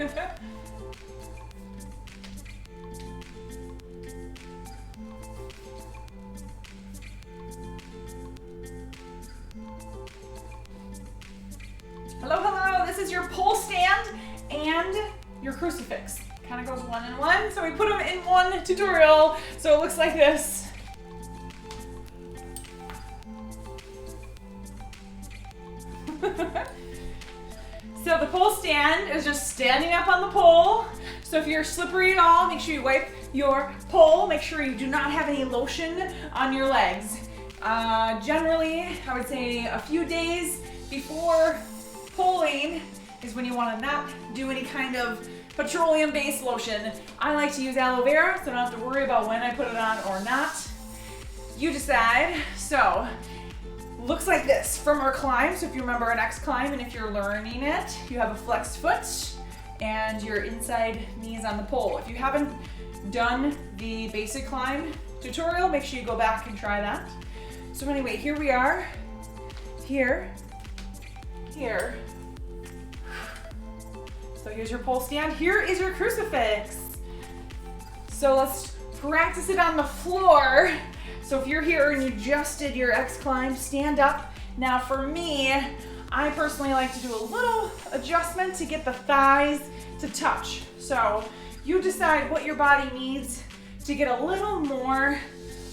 Hello, hello, this is your pole stand and your crucifix. Kind of goes one in one, so we put them in one tutorial, so it looks like this. So the pole stand is just standing up on the pole. So if you're slippery at all, make sure you wipe your pole. Make sure you do not have any lotion on your legs. Generally, I would say a few days before poling is when you want to not do any kind of petroleum-based lotion. I like to use aloe vera, so I don't have to worry about when I put it on or not. You decide. So, looks like this from our climb. So if you remember our next climb, and if you're learning it, you have a flexed foot and your inside knee is on the pole. If you haven't done the basic climb tutorial, make sure you go back and try that. So anyway, here we are. Here. So here's your pole stand. Here is your crucifix. So let's practice it on the floor. So if you're here and you just did your X climb, stand up. Now for me, I personally like to do a little adjustment to get the thighs to touch. So you decide what your body needs to get a little more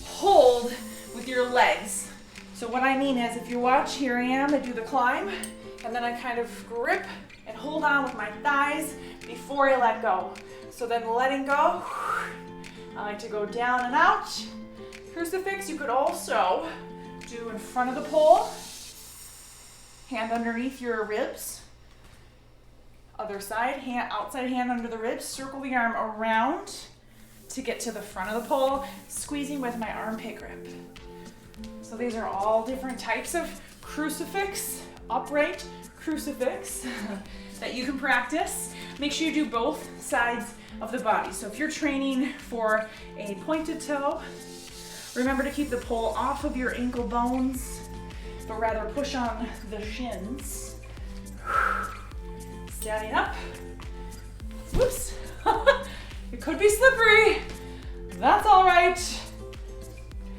hold with your legs. So what I mean is, if you watch, here I am, I do the climb, and then I kind of grip and hold on with my thighs before I let go. So then letting go, I like to go down and out. Crucifix, you could also do in front of the pole, hand underneath your ribs. Other side, hand, outside hand under the ribs, circle the arm around to get to the front of the pole, squeezing with my armpit grip. So these are all different types of crucifix, upright crucifix that you can practice. Make sure you do both sides of the body. So if you're training for a pointed toe, remember to keep the pole off of your ankle bones, but rather push on the shins. Standing up. Whoops. It could be slippery. That's all right.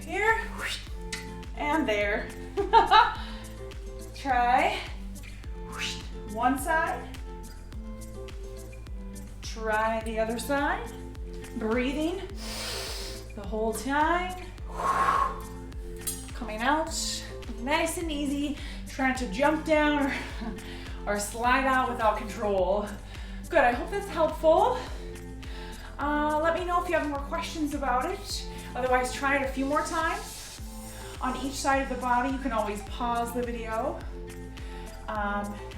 Here and there. Try one side. Try the other side. Breathing the whole time. Coming out nice and easy. Trying to jump down or slide out without control. Good, I hope that's helpful. Let me know if you have more questions about it. Otherwise, try it a few more times. On each side of the body, you can always pause the video.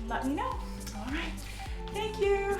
Let me know. All right, thank you.